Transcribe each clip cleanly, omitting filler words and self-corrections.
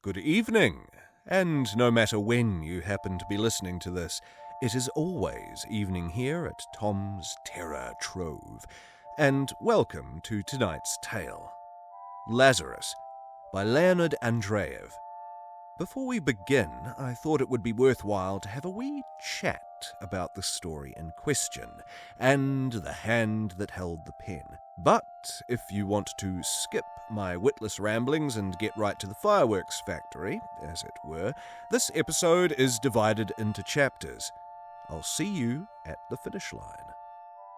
Good evening, and no matter when you happen to be listening to this, it is always evening here at Tom's Terror Trove, and welcome to tonight's tale, Lazarus, by Leonid Andreyev. Before we begin, I thought it would be worthwhile to have a wee chat about the story in question, and the hand that held the pen. But if you want to skip my witless ramblings and get right to the fireworks factory, as it were, this episode is divided into chapters. I'll see you at the finish line.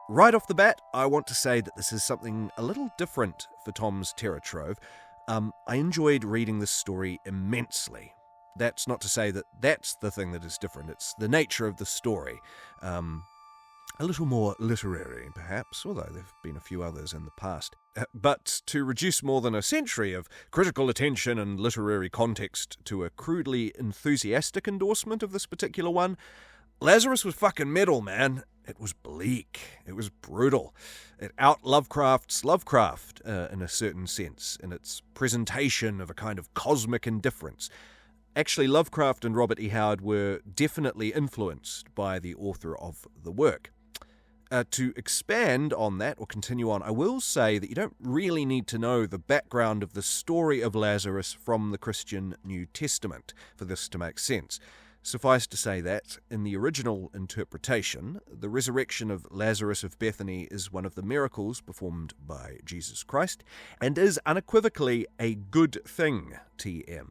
Right off the bat, I want to say that this is something a little different for Tom's Terror Trove. I enjoyed reading this story immensely. That's not to say that that's the thing that is different. It's the nature of the story. A little more literary, perhaps, although there have been a few others in the past. But to reduce more than a century of critical attention and literary context to a crudely enthusiastic endorsement of this particular one, Lazarus was fucking metal, man. It was bleak. It was brutal. It out-Lovecraft's Lovecraft, in a certain sense, in its presentation of a kind of cosmic indifference. Actually, Lovecraft and Robert E were definitely influenced by the author of the work. To expand on that, or continue on, I will say that you don't really need to know the background of the story of Lazarus from the Christian New Testament for this to make sense. Suffice to say that, in the original interpretation, the resurrection of Lazarus of Bethany is one of the miracles performed by Jesus Christ, and is unequivocally a good thing, TM.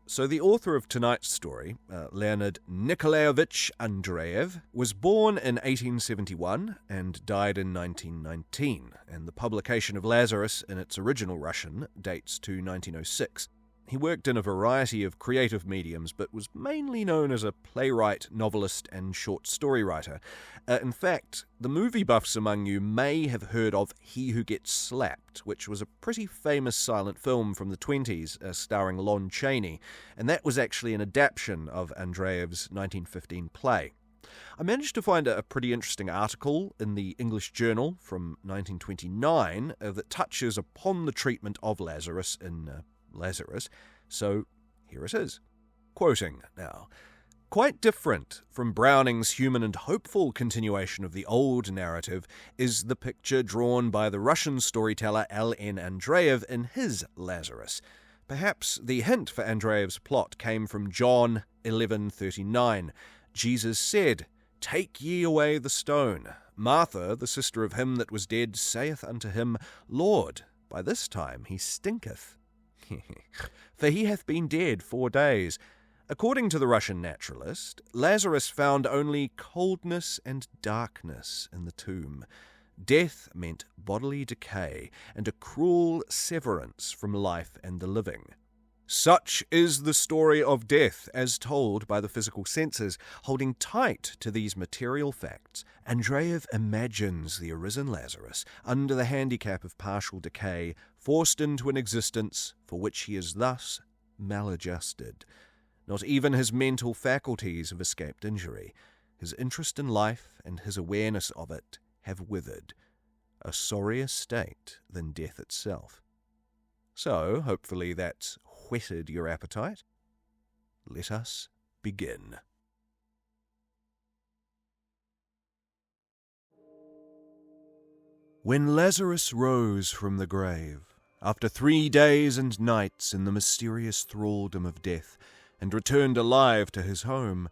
So the author of tonight's story, Leonid Nikolaevich Andreyev, was born in 1871 and died in 1919, and the publication of Lazarus in its original Russian dates to 1906. He worked in a variety of creative mediums, but was mainly known as a playwright, novelist, and short story writer. In fact, the movie buffs among you may have heard of He Who Gets Slapped, which was a pretty famous silent film from the 20s starring Lon Chaney, and that was actually an adaptation of Andreyev's 1915 play. I managed to find a pretty interesting article in the English Journal from 1929 that touches upon the treatment of Lazarus in Lazarus, so here it is. Quoting now. Quite different from Browning's human and hopeful continuation of the old narrative is the picture drawn by the Russian storyteller L.N. Andreyev in his Lazarus. Perhaps the hint for Andreyev's plot came from John 11:39. Jesus said, "Take ye away the stone. Martha, the sister of him that was dead, saith unto him, Lord, by this time he stinketh. For he hath been dead 4 days." According to the Russian naturalist, Lazarus found only coldness and darkness in the tomb. Death meant bodily decay and a cruel severance from life and the living. Such is the story of death as told by the physical senses. Holding tight to these material facts, Andreyev imagines the arisen Lazarus, under the handicap of partial decay, forced into an existence for which he is thus maladjusted. Not even his mental faculties have escaped injury. His interest in life and his awareness of it have withered. A sorrier state than death itself. So, hopefully that's whetted your appetite. Let us begin. When Lazarus rose from the grave, after 3 days and nights in the mysterious thraldom of death, and returned alive to his home,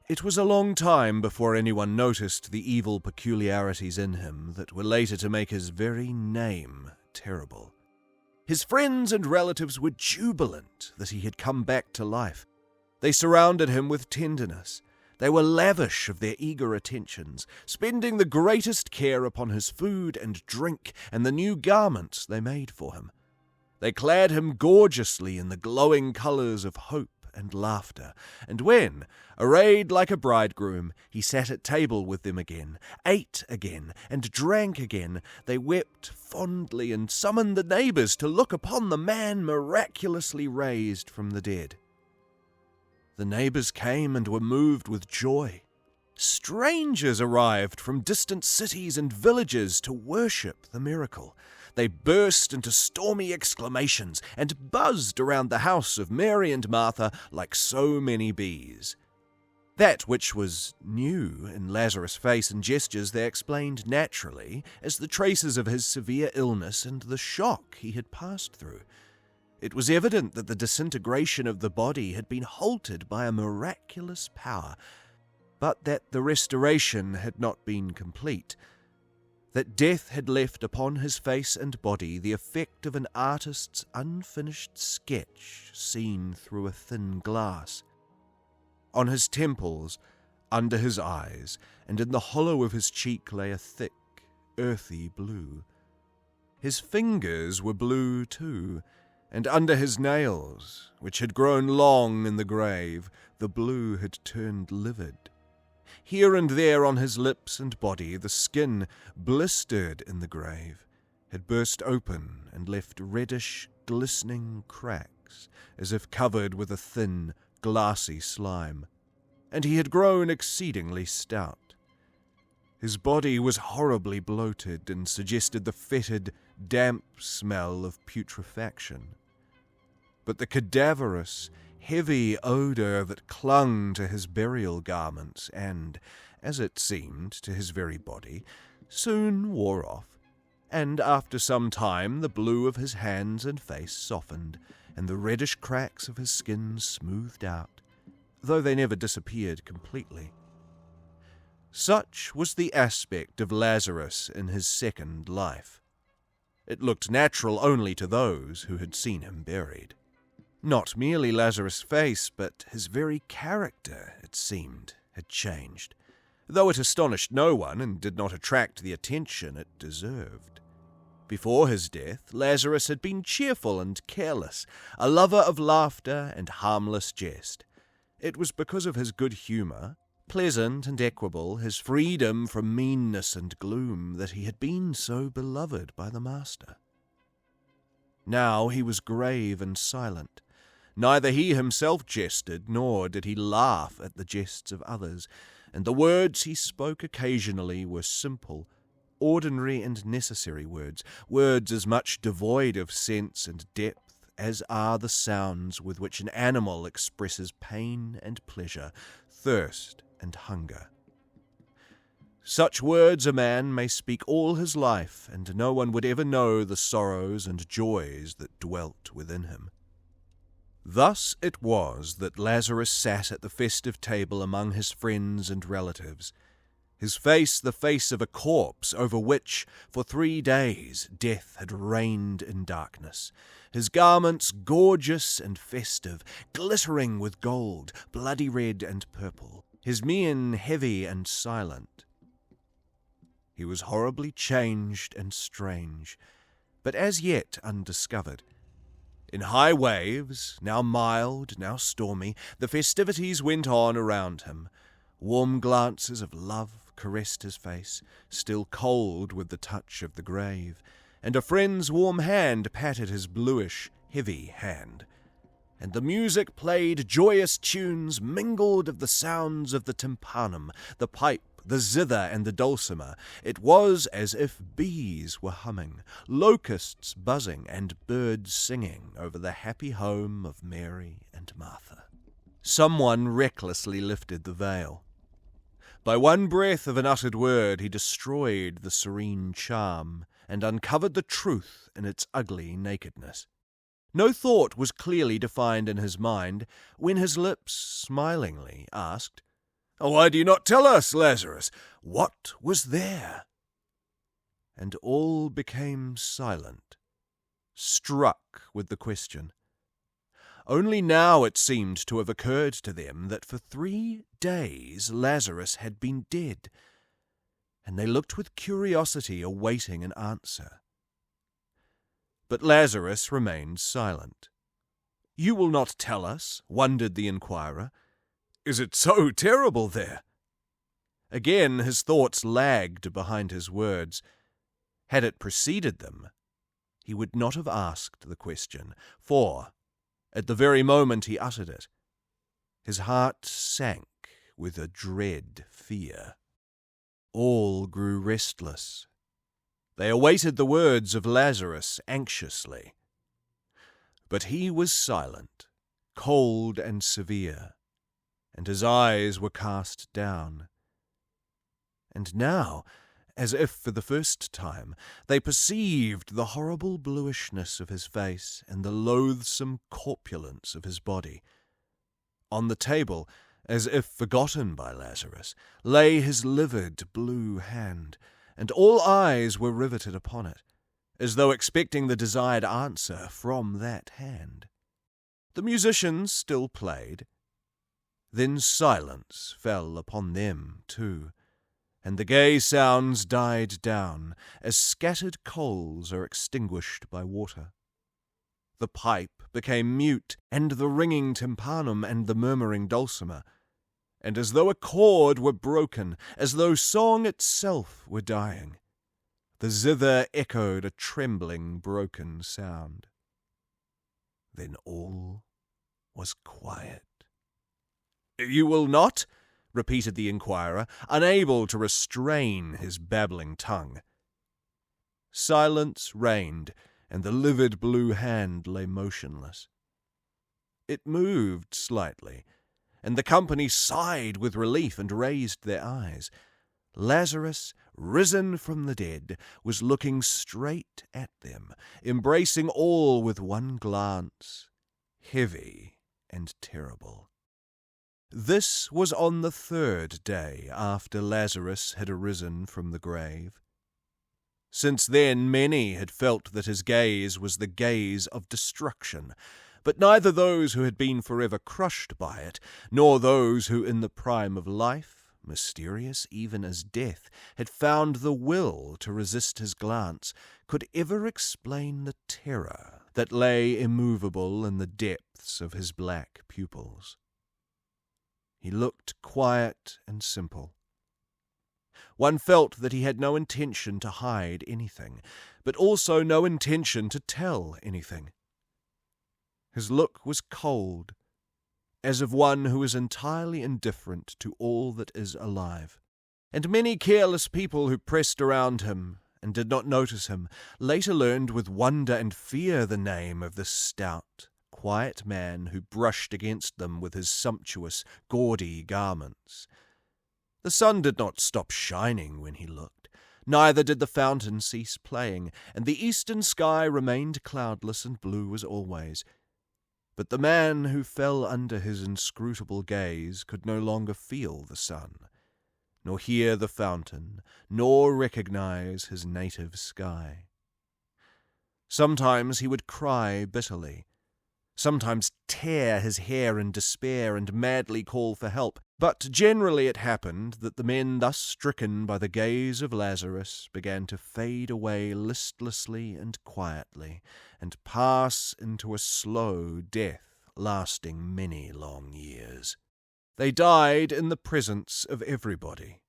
it was a long time before anyone noticed the evil peculiarities in him that were later to make his very name terrible. His friends and relatives were jubilant that he had come back to life. They surrounded him with tenderness. They were lavish of their eager attentions, spending the greatest care upon his food and drink and the new garments they made for him. They clad him gorgeously in the glowing colours of hope and laughter, and when, arrayed like a bridegroom, he sat at table with them again, ate again, and drank again, they wept fondly and summoned the neighbours to look upon the man miraculously raised from the dead. The neighbours came and were moved with joy. Strangers arrived from distant cities and villages to worship the miracle. They burst into stormy exclamations and buzzed around the house of Mary and Martha like so many bees. That which was new in Lazarus' face and gestures they explained naturally as the traces of his severe illness and the shock he had passed through. It was evident that the disintegration of the body had been halted by a miraculous power, but that the restoration had not been complete, that death had left upon his face and body the effect of an artist's unfinished sketch seen through a thin glass. On his temples, under his eyes, and in the hollow of his cheek lay a thick, earthy blue. His fingers were blue too, and under his nails, which had grown long in the grave, the blue had turned livid. Here and there on his lips and body, the skin, blistered in the grave, had burst open and left reddish, glistening cracks, as if covered with a thin, glassy slime, and he had grown exceedingly stout. His body was horribly bloated and suggested the fetid, damp smell of putrefaction. But the cadaverous, heavy odour that clung to his burial garments and, as it seemed, to his very body, soon wore off, and after some time the blue of his hands and face softened, and the reddish cracks of his skin smoothed out, though they never disappeared completely. Such was the aspect of Lazarus in his second life. It looked natural only to those who had seen him buried. Not merely Lazarus' face, but his very character, it seemed, had changed, though it astonished no one and did not attract the attention it deserved. Before his death, Lazarus had been cheerful and careless, a lover of laughter and harmless jest. It was because of his good humour, pleasant and equable, his freedom from meanness and gloom, that he had been so beloved by the Master. Now he was grave and silent. Neither he himself jested, nor did he laugh at the jests of others, and the words he spoke occasionally were simple, ordinary and necessary words, words as much devoid of sense and depth as are the sounds with which an animal expresses pain and pleasure, thirst and hunger. Such words a man may speak all his life, and no one would ever know the sorrows and joys that dwelt within him. Thus it was that Lazarus sat at the festive table among his friends and relatives, his face the face of a corpse over which, for 3 days, death had reigned in darkness, his garments gorgeous and festive, glittering with gold, bloody red and purple, his mien heavy and silent. He was horribly changed and strange, but as yet undiscovered. In high waves, now mild, now stormy, the festivities went on around him. Warm glances of love caressed his face, still cold with the touch of the grave, and a friend's warm hand patted his bluish, heavy hand. And the music played joyous tunes mingled of the sounds of the tympanum, the pipe, the zither, and the dulcimer. It was as if bees were humming, locusts buzzing, and birds singing over the happy home of Mary and Martha. Someone recklessly lifted the veil. By one breath of an uttered word he destroyed the serene charm, and uncovered the truth in its ugly nakedness. No thought was clearly defined in his mind when his lips smilingly asked, "Why do you not tell us, Lazarus? What was there?" And all became silent, struck with the question. Only now it seemed to have occurred to them that for 3 days Lazarus had been dead, and they looked with curiosity awaiting an answer. But Lazarus remained silent. "You will not tell us?" wondered the inquirer. "Is it so terrible there?" Again his thoughts lagged behind his words. Had it preceded them, he would not have asked the question, for, at the very moment he uttered it, his heart sank with a dread fear. All grew restless. They awaited the words of Lazarus anxiously. But he was silent, cold and severe, and his eyes were cast down. And now, as if for the first time, they perceived the horrible bluishness of his face and the loathsome corpulence of his body. On the table, as if forgotten by Lazarus, lay his livid blue hand, and all eyes were riveted upon it, as though expecting the desired answer from that hand. The musicians still played. Then silence fell upon them too, and the gay sounds died down, as scattered coals are extinguished by water. The pipe became mute, and the ringing tympanum and the murmuring dulcimer, and as though a chord were broken, as though song itself were dying, the zither echoed a trembling, broken sound. Then all was quiet. "You will not?" repeated the inquirer, unable to restrain his babbling tongue. Silence reigned, and the livid blue hand lay motionless. It moved slightly, and the company sighed with relief and raised their eyes. Lazarus, risen from the dead, was looking straight at them, embracing all with one glance, heavy and terrible. This was on the third day after Lazarus had arisen from the grave. Since then many had felt that his gaze was the gaze of destruction, but neither those who had been forever crushed by it, nor those who in the prime of life, mysterious even as death, had found the will to resist his glance, could ever explain the terror that lay immovable in the depths of his black pupils. He looked quiet and simple. One felt that he had no intention to hide anything, but also no intention to tell anything. His look was cold, as of one who is entirely indifferent to all that is alive. And many careless people who pressed around him and did not notice him later learned with wonder and fear the name of this stout, quiet man who brushed against them with his sumptuous, gaudy garments. The sun did not stop shining when he looked, neither did the fountain cease playing, and the eastern sky remained cloudless and blue as always. But the man who fell under his inscrutable gaze could no longer feel the sun, nor hear the fountain, nor recognize his native sky. Sometimes he would cry bitterly, sometimes tear his hair in despair and madly call for help, but generally it happened that the men thus stricken by the gaze of Lazarus began to fade away listlessly and quietly, and pass into a slow death lasting many long years. They died in the presence of everybody,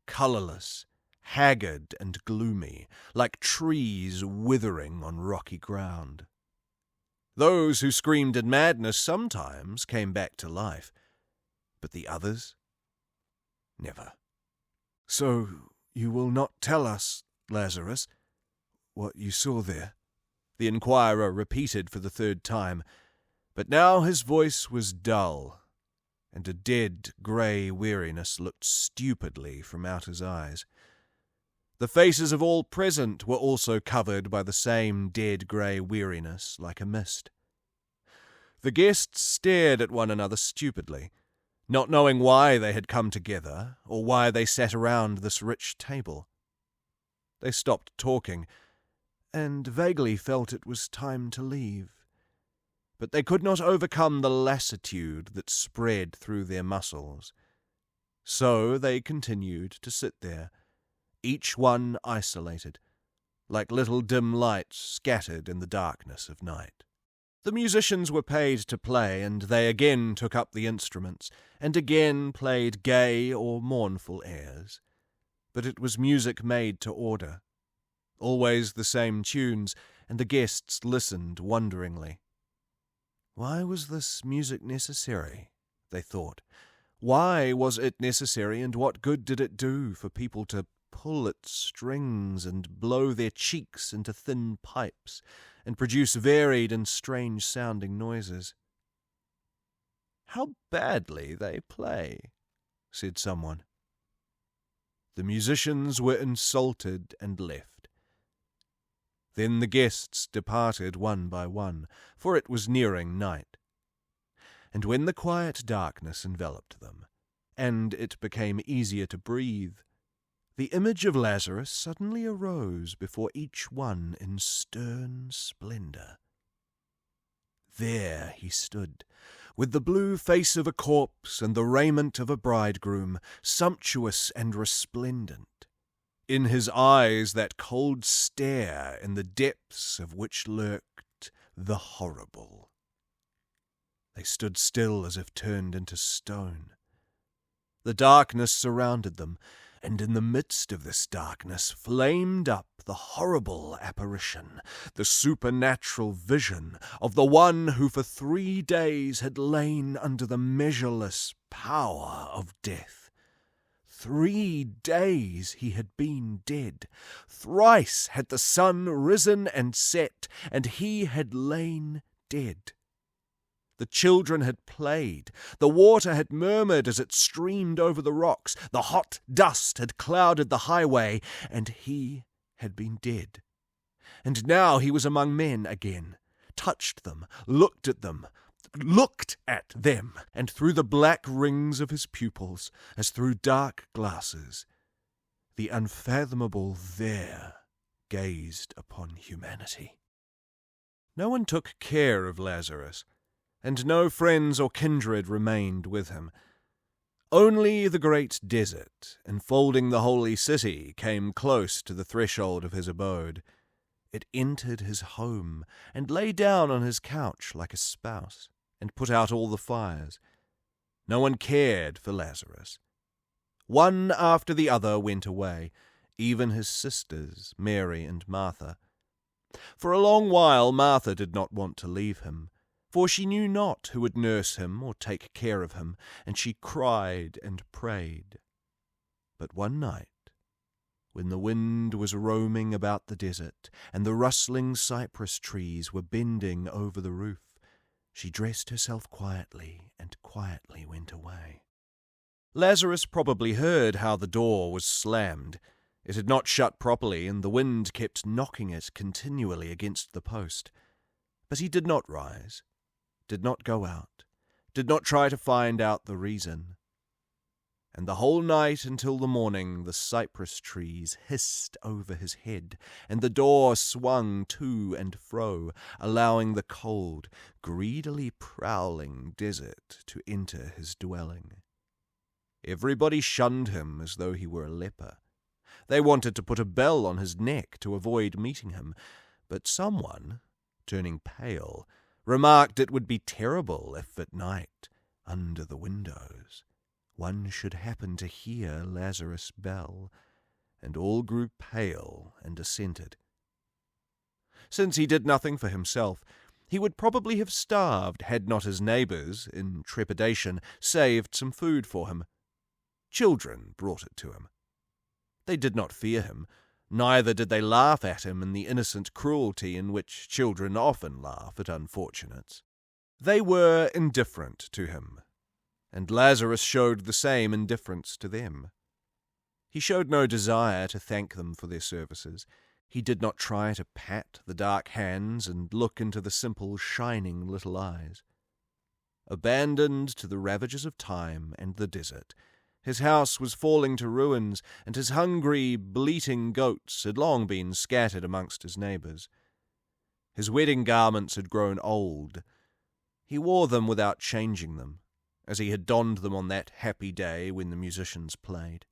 colourless, haggard and gloomy, like trees withering on rocky ground. Those who screamed in madness sometimes came back to life, but the others, never. "So you will not tell us, Lazarus, what you saw there?" the inquirer repeated for the third time, but now his voice was dull, and a dead grey weariness looked stupidly from out his eyes. The faces of all present were also covered by the same dead grey weariness like a mist. The guests stared at one another stupidly, not knowing why they had come together or why they sat around this rich table. They stopped talking, and vaguely felt it was time to leave, but they could not overcome the lassitude that spread through their muscles. So they continued to sit there, each one isolated, like little dim lights scattered in the darkness of night. The musicians were paid to play, and they again took up the instruments, and again played gay or mournful airs. But it was music made to order, always the same tunes, and the guests listened wonderingly. Why was this music necessary? They thought. Why was it necessary, and what good did it do for people to pull at strings and blow their cheeks into thin pipes and produce varied and strange-sounding noises. "How badly they play," said someone. The musicians were insulted and left. Then the guests departed one by one, for it was nearing night. And when the quiet darkness enveloped them, and it became easier to breathe, the image of Lazarus suddenly arose before each one in stern splendor. There he stood, with the blue face of a corpse and the raiment of a bridegroom, sumptuous and resplendent. In his eyes that cold stare in the depths of which lurked the horrible. They stood still as if turned into stone. The darkness surrounded them, and in the midst of this darkness flamed up the horrible apparition, the supernatural vision of the one who for 3 days had lain under the measureless power of death. 3 days he had been dead. Thrice had the sun risen and set, and he had lain dead. The children had played, the water had murmured as it streamed over the rocks, the hot dust had clouded the highway, and he had been dead. And now he was among men again, touched them, looked at them, and through the black rings of his pupils, as through dark glasses, the unfathomable there gazed upon humanity. No one took care of Lazarus, and no friends or kindred remained with him. Only the great desert, enfolding the holy city, came close to the threshold of his abode. It entered his home, and lay down on his couch like a spouse, and put out all the fires. No one cared for Lazarus. One after the other went away, even his sisters, Mary and Martha. For a long while Martha did not want to leave him, for she knew not who would nurse him or take care of him, and she cried and prayed. But one night, when the wind was roaming about the desert, and the rustling cypress trees were bending over the roof, she dressed herself quietly and quietly went away. Lazarus probably heard how the door was slammed. It had not shut properly, and the wind kept knocking it continually against the post. But he did not rise, did not go out, did not try to find out the reason. And the whole night until the morning the cypress trees hissed over his head, and the door swung to and fro, allowing the cold, greedily prowling desert to enter his dwelling. Everybody shunned him as though he were a leper. They wanted to put a bell on his neck to avoid meeting him, but someone, turning pale, remarked it would be terrible if at night, under the windows, one should happen to hear Lazarus' bell, and all grew pale and assented. Since he did nothing for himself, he would probably have starved had not his neighbours, in trepidation, saved some food for him. Children brought it to him. They did not fear him, neither did they laugh at him in the innocent cruelty in which children often laugh at unfortunates. They were indifferent to him, and Lazarus showed the same indifference to them. He showed no desire to thank them for their services. He did not try to pat the dark hands and look into the simple, shining little eyes. Abandoned to the ravages of time and the desert, his house was falling to ruins, and his hungry, bleating goats had long been scattered amongst his neighbours. His wedding garments had grown old. He wore them without changing them, as he had donned them on that happy day when the musicians played.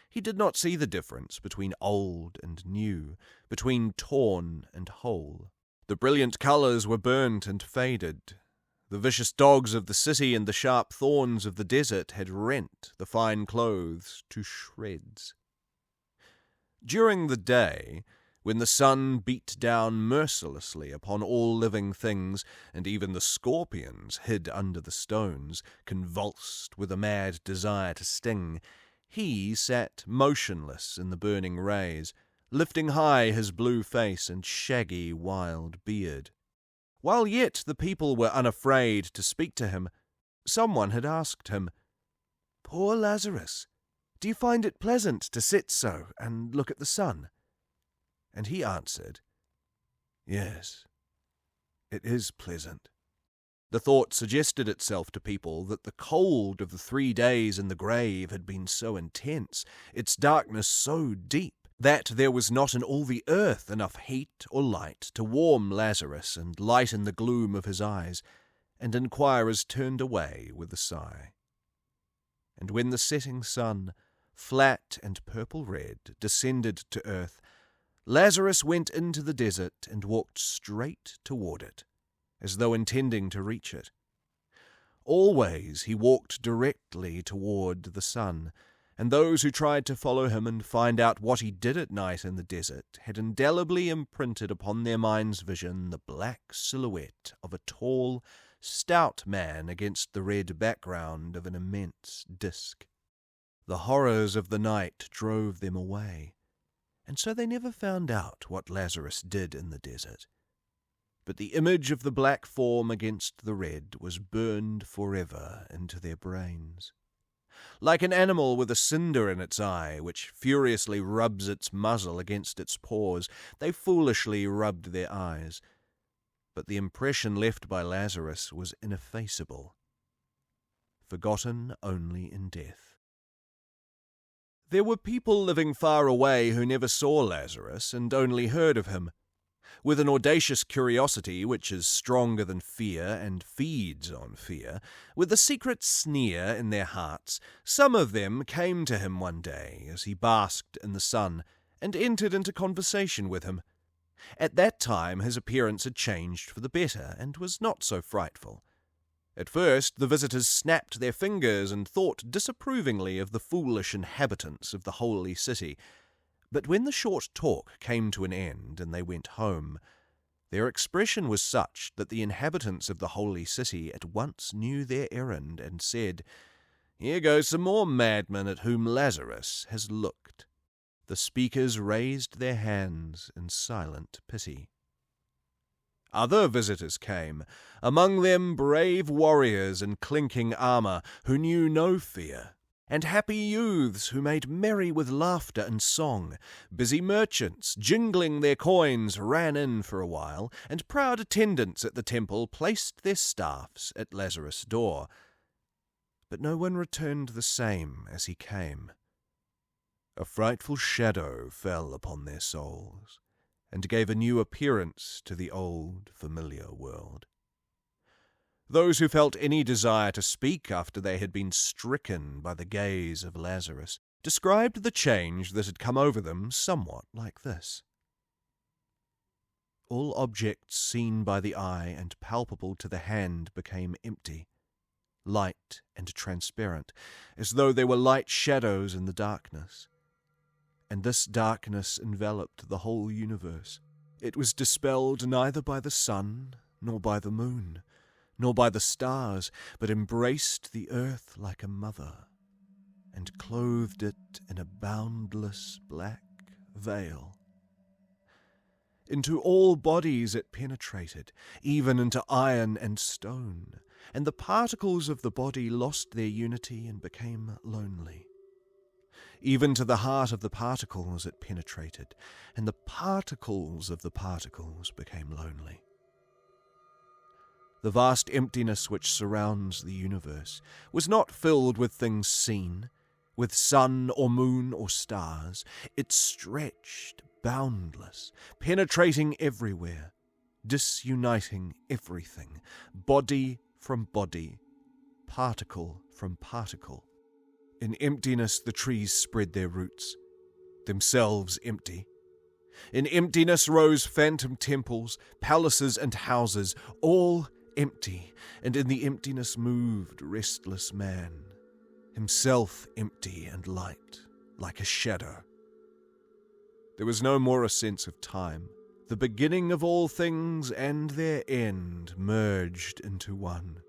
He did not see the difference between old and new, between torn and whole. The brilliant colours were burnt and faded. The vicious dogs of the city and the sharp thorns of the desert had rent the fine clothes to shreds. During the day, when the sun beat down mercilessly upon all living things, and even the scorpions hid under the stones, convulsed with a mad desire to sting, He sat motionless in the burning rays, lifting high his blue face and shaggy wild beard. While yet the people were unafraid to speak to him, someone had asked him, "Poor Lazarus, do you find it pleasant to sit so and look at the sun?" And he answered, "Yes, it is pleasant." The thought suggested itself to people that the cold of the 3 days in the grave had been so intense, its darkness so deep, that there was not in all the earth enough heat or light to warm Lazarus and lighten the gloom of his eyes, and inquirers turned away with a sigh. And when the setting sun, flat and purple-red, descended to earth, Lazarus went into the desert and walked straight toward it, as though intending to reach it. Always he walked directly toward the sun, and those who tried to follow him and find out what he did at night in the desert had indelibly imprinted upon their mind's vision the black silhouette of a tall, stout man against the red background of an immense disk. The horrors of the night drove them away, and so they never found out what Lazarus did in the desert. But the image of the black form against the red was burned forever into their brains. Like an animal with a cinder in its eye, which furiously rubs its muzzle against its paws, they foolishly rubbed their eyes. But the impression left by Lazarus was ineffaceable, forgotten only in death. There were people living far away who never saw Lazarus and only heard of him. With an audacious curiosity which is stronger than fear and feeds on fear, with a secret sneer in their hearts, some of them came to him one day as he basked in the sun, and entered into conversation with him. At that time his appearance had changed for the better, and was not so frightful. At first the visitors snapped their fingers and thought disapprovingly of the foolish inhabitants of the holy city. But when the short talk came to an end and they went home, their expression was such that the inhabitants of the holy city at once knew their errand and said, "Here goes some more madmen at whom Lazarus has looked." The speakers raised their hands in silent pity. Other visitors came, among them brave warriors in clinking armour who knew no fear, and happy youths who made merry with laughter and song. Busy merchants, jingling their coins, ran in for a while, and proud attendants at the temple placed their staffs at Lazarus' door. But no one returned the same as he came. A frightful shadow fell upon their souls, and gave a new appearance to the old familiar world. Those who felt any desire to speak after they had been stricken by the gaze of Lazarus described the change that had come over them somewhat like this. All objects seen by the eye and palpable to the hand became empty, light and transparent, as though they were light shadows in the darkness. And this darkness enveloped the whole universe. It was dispelled neither by the sun, nor by the moon, nor by the stars, but embraced the earth like a mother, and clothed it in a boundless black veil. Into all bodies it penetrated, even into iron and stone, and the particles of the body lost their unity and became lonely. Even to the heart of the particles it penetrated, and the particles of the particles became lonely. The vast emptiness which surrounds the universe was not filled with things seen, with sun or moon or stars. It stretched boundless, penetrating everywhere, disuniting everything, body from body, particle from particle. In emptiness the trees spread their roots, themselves empty. In emptiness rose phantom temples, palaces and houses, all empty, and in the emptiness moved restless man, himself empty and light, like a shadow. There was no more a sense of time. The beginning of all things and their end merged into one.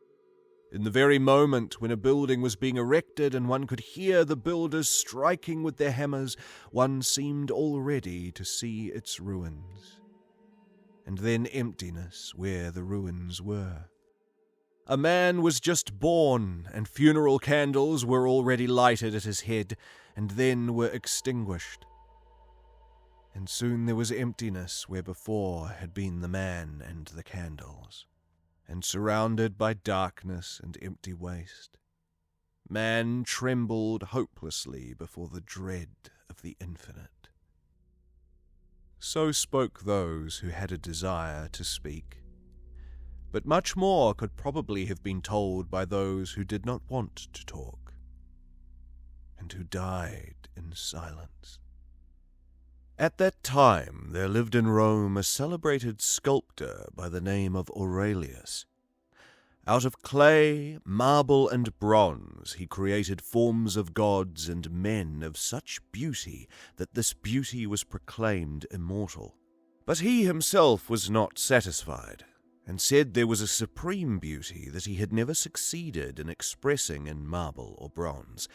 In the very moment when a building was being erected and one could hear the builders striking with their hammers, one seemed already to see its ruins. And then emptiness where the ruins were. A man was just born, and funeral candles were already lighted at his head, and then were extinguished. And soon there was emptiness where before had been the man and the candles, and surrounded by darkness and empty waste, man trembled hopelessly before the dread of the infinite. So spoke those who had a desire to speak, but much more could probably have been told by those who did not want to talk, and who died in silence. At that time there lived in Rome a celebrated sculptor by the name of Aurelius. Out of clay, marble, and bronze he created forms of gods and men of such beauty that this beauty was proclaimed immortal. But he himself was not satisfied, and said there was a supreme beauty that he had never succeeded in expressing in marble or bronze.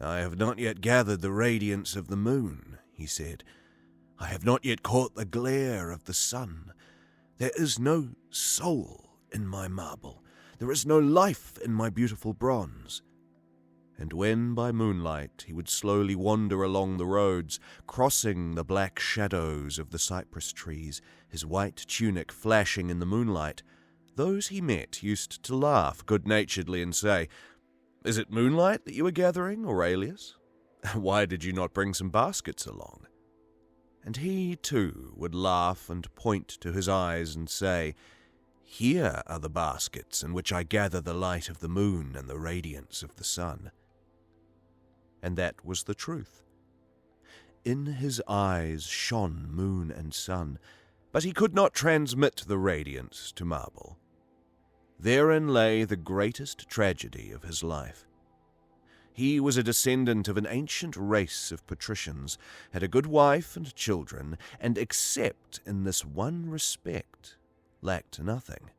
"I have not yet gathered the radiance of the moon," he said. "I have not yet caught the glare of the sun. There is no soul in my marble. There is no life in my beautiful bronze." And when by moonlight he would slowly wander along the roads, crossing the black shadows of the cypress trees, his white tunic flashing in the moonlight, those he met used to laugh good-naturedly and say, "Is it moonlight that you are gathering, Aurelius? Why did you not bring some baskets along?" And he, too, would laugh and point to his eyes and say, "Here are the baskets in which I gather the light of the moon and the radiance of the sun." And that was the truth. In his eyes shone moon and sun, but he could not transmit the radiance to marble. Therein lay the greatest tragedy of his life. He was a descendant of an ancient race of patricians, had a good wife and children, and except in this one respect, lacked nothing.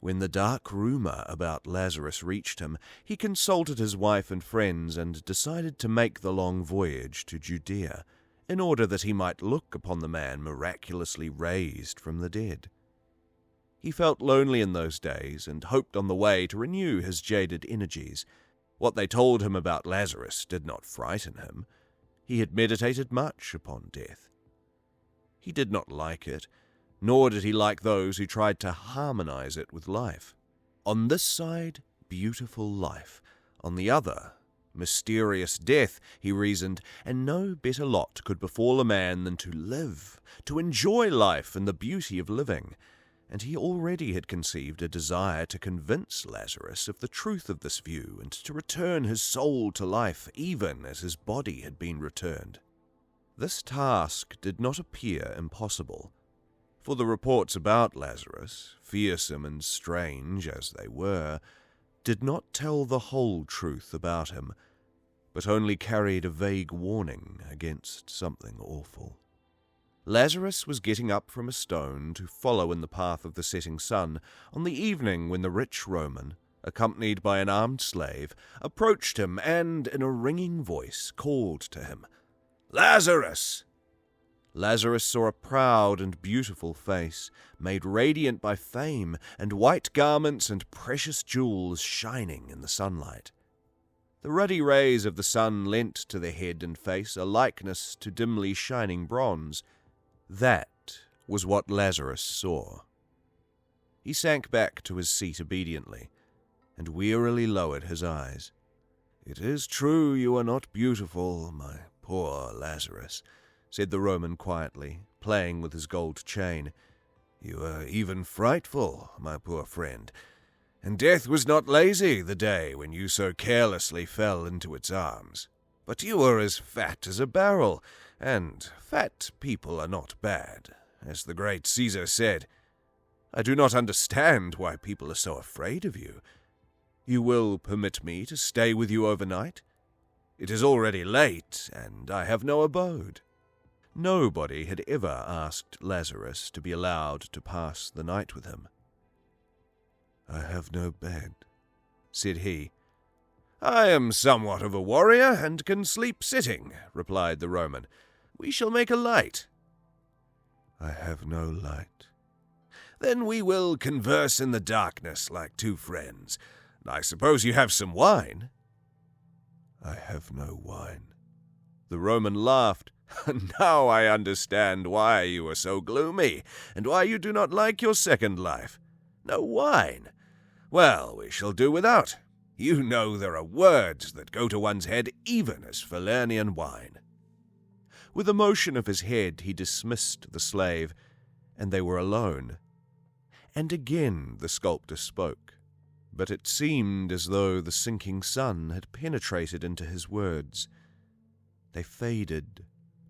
When the dark rumor about Lazarus reached him, he consulted his wife and friends and decided to make the long voyage to Judea, in order that he might look upon the man miraculously raised from the dead. He felt lonely in those days and hoped on the way to renew his jaded energies. What they told him about Lazarus did not frighten him. He had meditated much upon death. He did not like it, nor did he like those who tried to harmonize it with life. On this side, beautiful life. On the other, mysterious death, he reasoned, and no better lot could befall a man than to live, to enjoy life and the beauty of living. And he already had conceived a desire to convince Lazarus of the truth of this view and to return his soul to life even as his body had been returned. This task did not appear impossible, for the reports about Lazarus, fearsome and strange as they were, did not tell the whole truth about him, but only carried a vague warning against something awful. Lazarus was getting up from a stone to follow in the path of the setting sun on the evening when the rich Roman, accompanied by an armed slave, approached him and, in a ringing voice, called to him, "Lazarus!" Lazarus saw a proud and beautiful face, made radiant by fame, and white garments and precious jewels shining in the sunlight. The ruddy rays of the sun lent to the head and face a likeness to dimly shining bronze. That was what Lazarus saw. He sank back to his seat obediently, and wearily lowered his eyes. "It is true you are not beautiful, my poor Lazarus," said the Roman quietly, playing with his gold chain. "You are even frightful, my poor friend, and death was not lazy the day when you so carelessly fell into its arms. But you are as fat as a barrel, and fat people are not bad, as the great Caesar said. I do not understand why people are so afraid of you. You will permit me to stay with you overnight? It is already late, and I have no abode." Nobody had ever asked Lazarus to be allowed to pass the night with him. "I have no bed," said he. "I am somewhat of a warrior, and can sleep sitting," replied the Roman. "We shall make a light." "I have no light." "Then we will converse in the darkness like two friends. I suppose you have some wine?" "I have no wine." The Roman laughed. "Now I understand why you are so gloomy, and why you do not like your second life. No wine? Well, we shall do without. You know there are words that go to one's head even as Falernian wine." With a motion of his head he dismissed the slave, and they were alone. And again the sculptor spoke, but it seemed as though the sinking sun had penetrated into his words. They faded,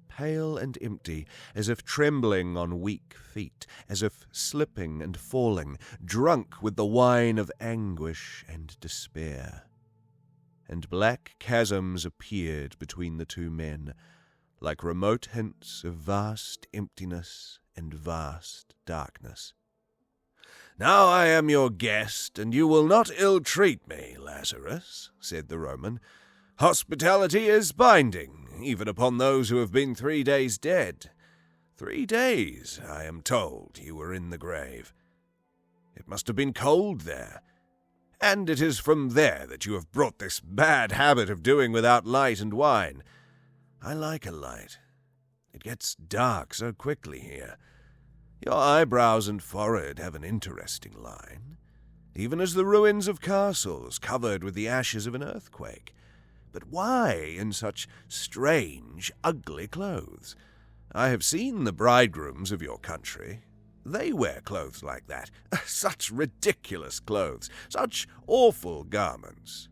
pale and empty, as if trembling on weak feet, as if slipping and falling, drunk with the wine of anguish and despair. And black chasms appeared between the two men, like remote hints of vast emptiness and vast darkness. "Now I am your guest, and you will not ill-treat me, Lazarus," said the Roman. "Hospitality is binding, even upon those who have been 3 days dead. 3 days, I am told, you were in the grave. It must have been cold there, and it is from there that you have brought this bad habit of doing without light and wine. I like a light. It gets dark so quickly here. Your eyebrows and forehead have an interesting line, even as the ruins of castles covered with the ashes of an earthquake. But why in such strange, ugly clothes? I have seen the bridegrooms of your country. They wear clothes like that. Such ridiculous clothes, such awful garments.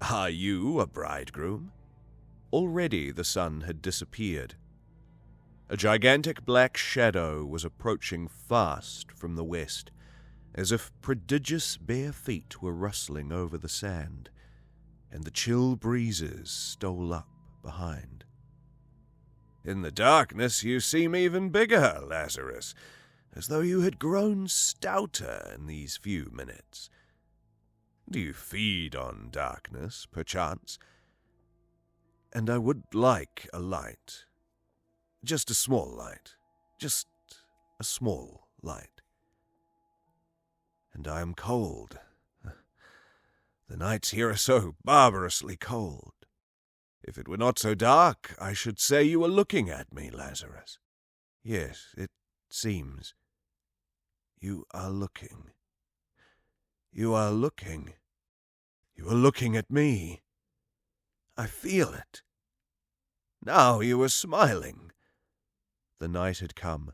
Are you a bridegroom?" Already the sun had disappeared. A gigantic black shadow was approaching fast from the west, as if prodigious bare feet were rustling over the sand, and the chill breezes stole up behind. "In the darkness you seem even bigger, Lazarus, as though you had grown stouter in these few minutes. Do you feed on darkness, perchance? And I would like a light. Just a small light. Just a small light. And I am cold. The nights here are so barbarously cold. If it were not so dark, I should say you were looking at me, Lazarus. Yes, it seems. You are looking. You are looking. You are looking at me. I feel it. Now you are smiling." The night had come,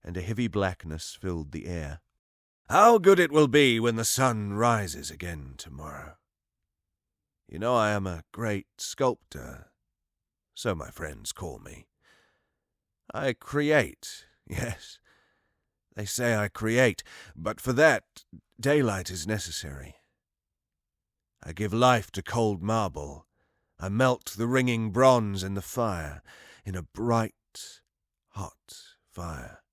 and a heavy blackness filled the air. "How good it will be when the sun rises again tomorrow. You know I am a great sculptor, so my friends call me. I create, yes, they say I create, but for that daylight is necessary. I give life to cold marble. I melt the ringing bronze in the fire, in a bright, hot fire.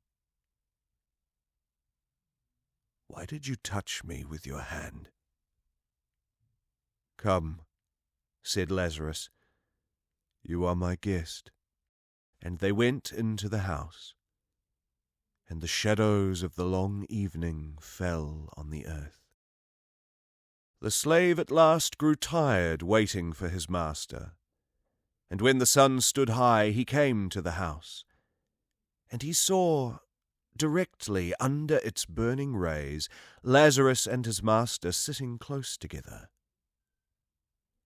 Why did you touch me with your hand?" "Come," said Lazarus. "You are my guest." And they went into the house, and the shadows of the long evening fell on the earth. The slave at last grew tired waiting for his master, and when the sun stood high he came to the house, and he saw, directly under its burning rays, Lazarus and his master sitting close together.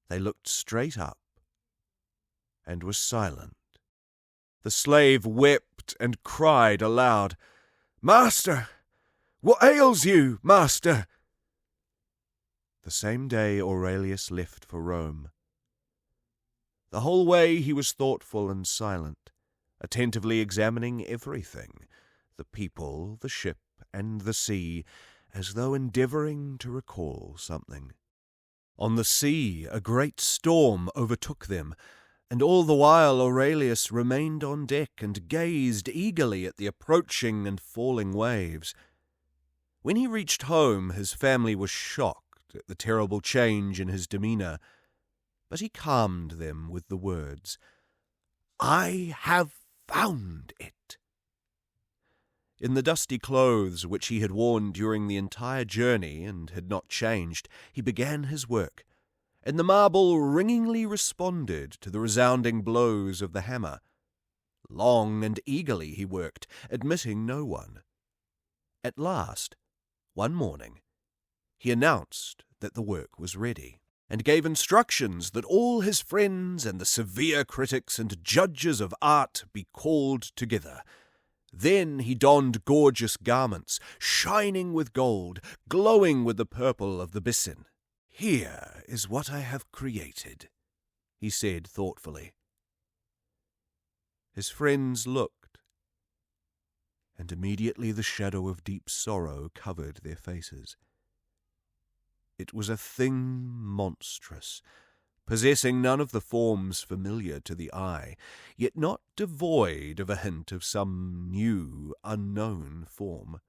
They looked straight up, and were silent. The slave wept and cried aloud, "Master! What ails you, master?" The same day Aurelius left for Rome. The whole way he was thoughtful and silent, attentively examining everything, the people, the ship, and the sea, as though endeavouring to recall something. On the sea a great storm overtook them, and all the while Aurelius remained on deck and gazed eagerly at the approaching and falling waves. When he reached home his family was shocked at the terrible change in his demeanour, but he calmed them with the words, "I have found it." In the dusty clothes which he had worn during the entire journey and had not changed, he began his work, and the marble ringingly responded to the resounding blows of the hammer. Long and eagerly he worked, admitting no one. At last, one morning, he announced that the work was ready, and gave instructions that all his friends and the severe critics and judges of art be called together. Then he donned gorgeous garments, shining with gold, glowing with the purple of the bison. "Here is what I have created," he said thoughtfully. His friends looked, and immediately the shadow of deep sorrow covered their faces. It was a thing monstrous, possessing none of the forms familiar to the eye, yet not devoid of a hint of some new, unknown form.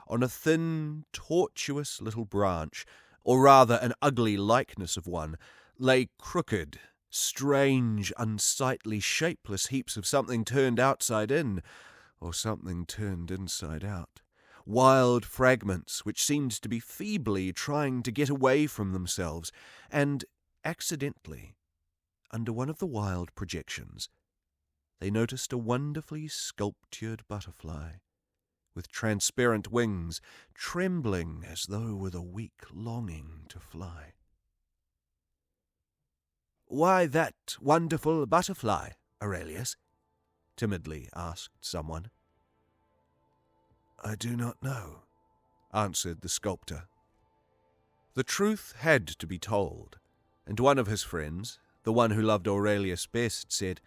On a thin, tortuous little branch, or rather an ugly likeness of one, lay crooked, strange, unsightly, shapeless heaps of something turned outside in, or something turned inside out. Wild fragments which seemed to be feebly trying to get away from themselves, and accidentally, under one of the wild projections, they noticed a wonderfully sculptured butterfly, with transparent wings, trembling as though with a weak longing to fly. "Why that wonderful butterfly, Aurelius?" timidly asked someone. "I do not know," answered the sculptor. The truth had to be told, and one of his friends, the one who loved Aurelius best, said,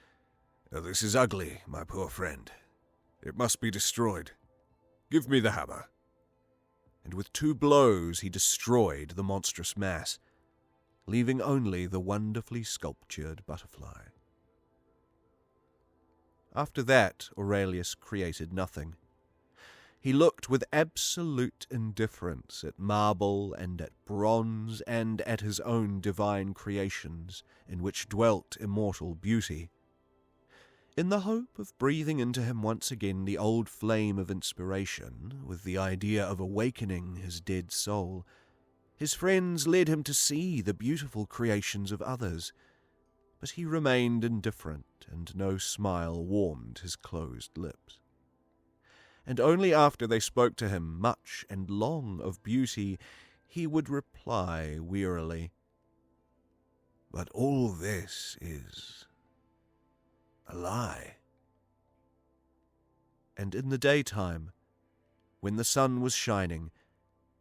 "This is ugly, my poor friend. It must be destroyed. Give me the hammer." And with 2 blows he destroyed the monstrous mass, leaving only the wonderfully sculptured butterfly. After that, Aurelius created nothing. He looked with absolute indifference at marble and at bronze and at his own divine creations, in which dwelt immortal beauty. In the hope of breathing into him once again the old flame of inspiration, with the idea of awakening his dead soul, his friends led him to see the beautiful creations of others, but he remained indifferent, and no smile warmed his closed lips. And only after they spoke to him much and long of beauty, he would reply wearily, "But all this is a lie." And in the daytime, when the sun was shining,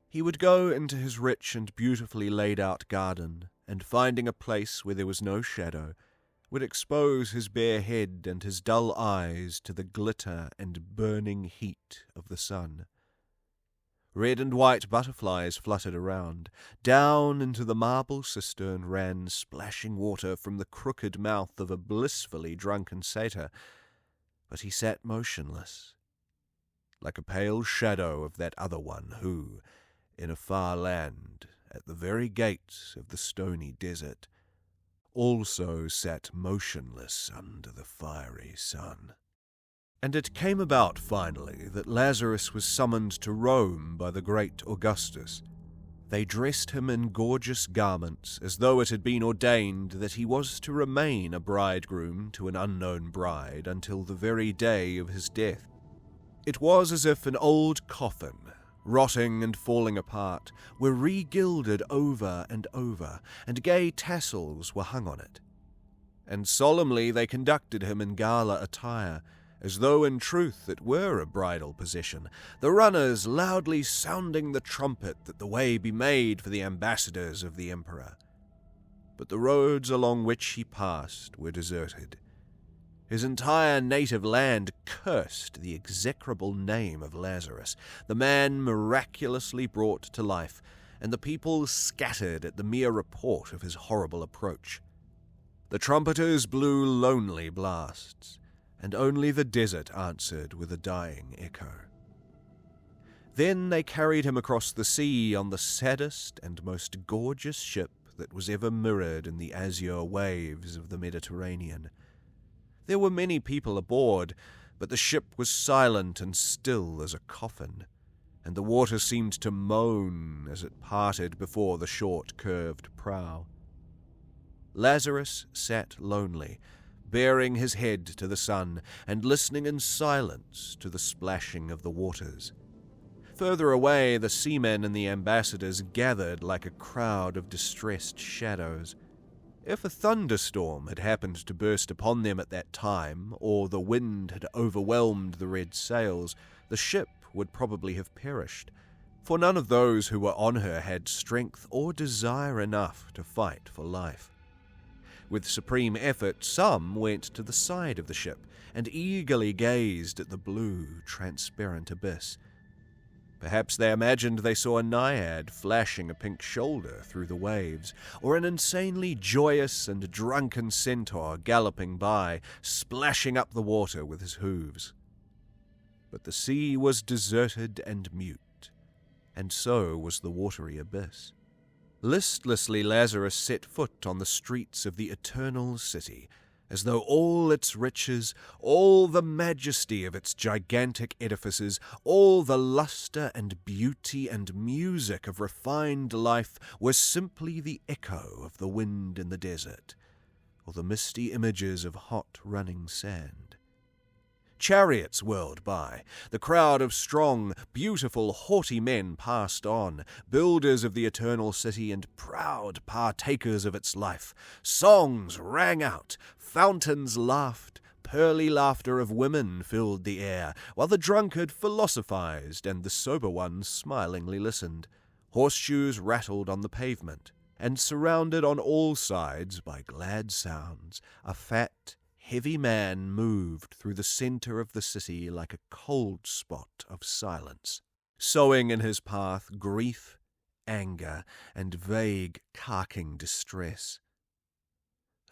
he would go into his rich and beautifully laid-out garden, and finding a place where there was no shadow, would expose his bare head and his dull eyes to the glitter and burning heat of the sun. Red and white butterflies fluttered around. Down into the marble cistern ran splashing water from the crooked mouth of a blissfully drunken satyr, but he sat motionless, like a pale shadow of that other one who, in a far land, at the very gates of the stony desert, also sat motionless under the fiery sun. And it came about finally that Lazarus was summoned to Rome by the great Augustus. They dressed him in gorgeous garments, as though it had been ordained that he was to remain a bridegroom to an unknown bride until the very day of his death. It was as if an old coffin, rotting and falling apart, were re-gilded over and over, and gay tassels were hung on it. And solemnly they conducted him in gala attire, as though in truth it were a bridal procession, the runners loudly sounding the trumpet that the way be made for the ambassadors of the emperor. But the roads along which he passed were deserted. His entire native land cursed the execrable name of Lazarus, the man miraculously brought to life, and the people scattered at the mere report of his horrible approach. The trumpeters blew lonely blasts, and only the desert answered with a dying echo. Then they carried him across the sea on the saddest and most gorgeous ship that was ever mirrored in the azure waves of the Mediterranean. There were many people aboard, but the ship was silent and still as a coffin, and the water seemed to moan as it parted before the short, curved prow. Lazarus sat lonely, baring his head to the sun and listening in silence to the splashing of the waters. Further away, the seamen and the ambassadors gathered like a crowd of distressed shadows. If a thunderstorm had happened to burst upon them at that time, or the wind had overwhelmed the red sails, the ship would probably have perished, for none of those who were on her had strength or desire enough to fight for life. With supreme effort, some went to the side of the ship and eagerly gazed at the blue, transparent abyss. Perhaps they imagined they saw a naiad flashing a pink shoulder through the waves, or an insanely joyous and drunken centaur galloping by, splashing up the water with his hooves. But the sea was deserted and mute, and so was the watery abyss. Listlessly Lazarus set foot on the streets of the eternal city, as though all its riches, all the majesty of its gigantic edifices, all the lustre and beauty and music of refined life were simply the echo of the wind in the desert, or the misty images of hot running sand. Chariots whirled by. The crowd of strong, beautiful, haughty men passed on, builders of the eternal city and proud partakers of its life. Songs rang out, fountains laughed, pearly laughter of women filled the air, while the drunkard philosophized and the sober ones smilingly listened. Horseshoes rattled on the pavement, and surrounded on all sides by glad sounds, a fat, heavy man moved through the center of the city like a cold spot of silence, sowing in his path grief, anger, and vague, carking distress.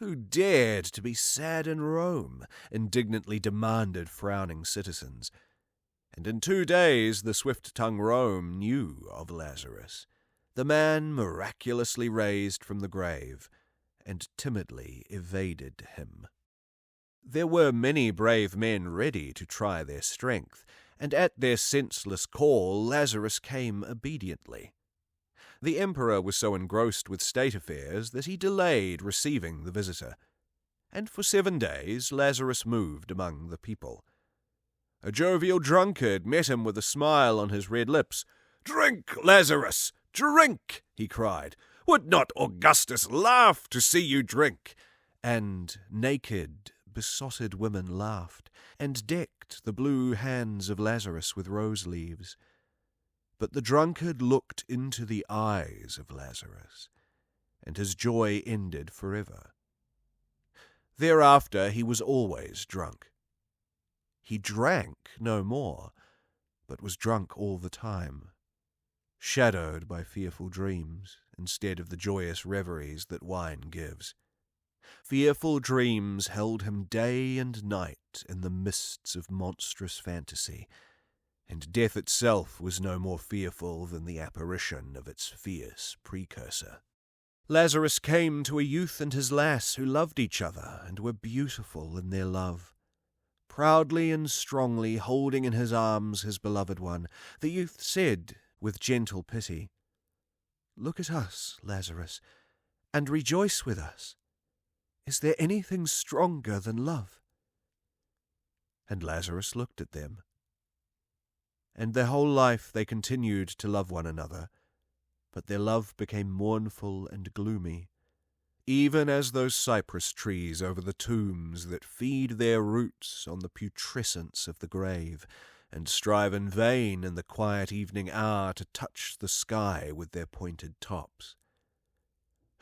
Who dared to be sad in Rome? Indignantly demanded frowning citizens. And in 2 days the swift-tongued Rome knew of Lazarus, the man miraculously raised from the grave, and timidly evaded him. There were many brave men ready to try their strength, and at their senseless call Lazarus came obediently. The emperor was so engrossed with state affairs that he delayed receiving the visitor, and for 7 days Lazarus moved among the people. A jovial drunkard met him with a smile on his red lips. "Drink, Lazarus, drink!" he cried. "Would not Augustus laugh to see you drink?" And naked, besotted women laughed, and decked the blue hands of Lazarus with rose leaves. But the drunkard looked into the eyes of Lazarus, and his joy ended forever. Thereafter he was always drunk. He drank no more, but was drunk all the time, shadowed by fearful dreams instead of the joyous reveries that wine gives. Fearful dreams held him day and night in the mists of monstrous fantasy, and death itself was no more fearful than the apparition of its fierce precursor. Lazarus came to a youth and his lass who loved each other and were beautiful in their love. Proudly and strongly holding in his arms his beloved one, the youth said with gentle pity, "Look at us, Lazarus, and rejoice with us. Is there anything stronger than love?" And Lazarus looked at them. And their whole life they continued to love one another, but their love became mournful and gloomy, even as those cypress trees over the tombs that feed their roots on the putrescence of the grave, and strive in vain in the quiet evening hour to touch the sky with their pointed tops.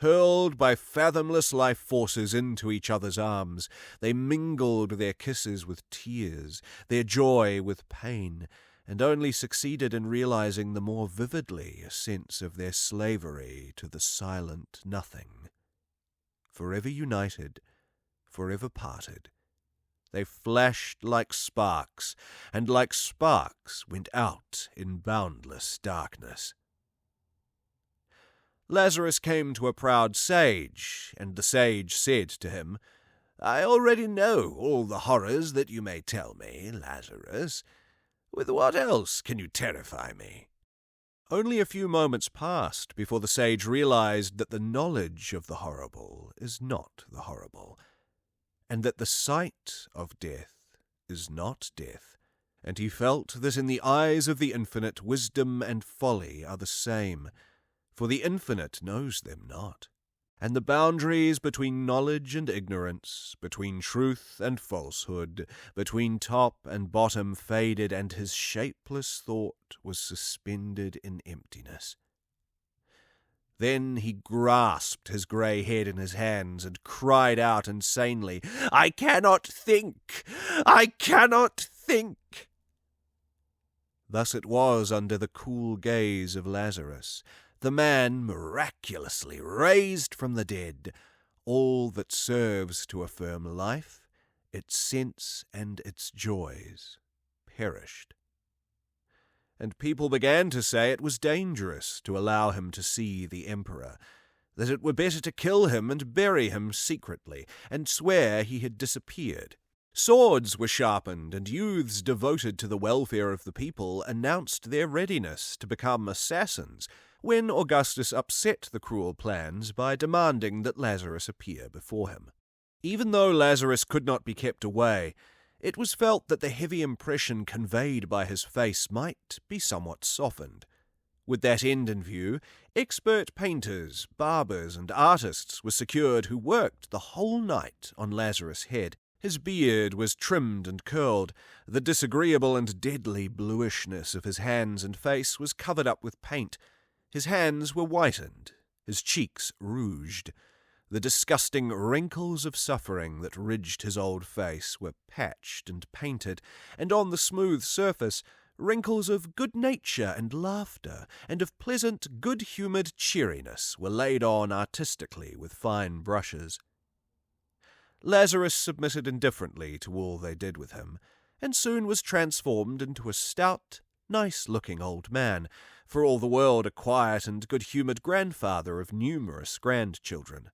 Hurled by fathomless life forces into each other's arms, they mingled their kisses with tears, their joy with pain, and only succeeded in realizing the more vividly a sense of their slavery to the silent nothing. Forever united, forever parted, They flashed like sparks, and like sparks went out in boundless darkness. Lazarus came to a proud sage, and the sage said to him, "I already know all the horrors that you may tell me, Lazarus. With what else can you terrify me?" Only a few moments passed before the sage realized that the knowledge of the horrible is not the horrible, and that the sight of death is not death, and he felt that in the eyes of the infinite wisdom and folly are the same, for the infinite knows them not, and the boundaries between knowledge and ignorance, between truth and falsehood, between top and bottom faded, and his shapeless thought was suspended in emptiness. Then he grasped his grey head in his hands and cried out insanely, "I cannot think! I cannot think!" Thus it was under the cool gaze of Lazarus, the man miraculously raised from the dead, all that serves to affirm life, its sense and its joys, perished. And people began to say it was dangerous to allow him to see the emperor, that it were better to kill him and bury him secretly, and swear he had disappeared. Swords were sharpened, and youths devoted to the welfare of the people announced their readiness to become assassins, when Augustus upset the cruel plans by demanding that Lazarus appear before him. Even though Lazarus could not be kept away, it was felt that the heavy impression conveyed by his face might be somewhat softened. With that end in view, expert painters, barbers, and artists were secured who worked the whole night on Lazarus' head. His beard was trimmed and curled, the disagreeable and deadly bluishness of his hands and face was covered up with paint, his hands were whitened, his cheeks rouged. The disgusting wrinkles of suffering that ridged his old face were patched and painted, and on the smooth surface wrinkles of good nature and laughter, and of pleasant, good-humoured cheeriness were laid on artistically with fine brushes. Lazarus submitted indifferently to all they did with him, and soon was transformed into a stout, nice-looking old man, for all the world a quiet and good-humoured grandfather of numerous grandchildren.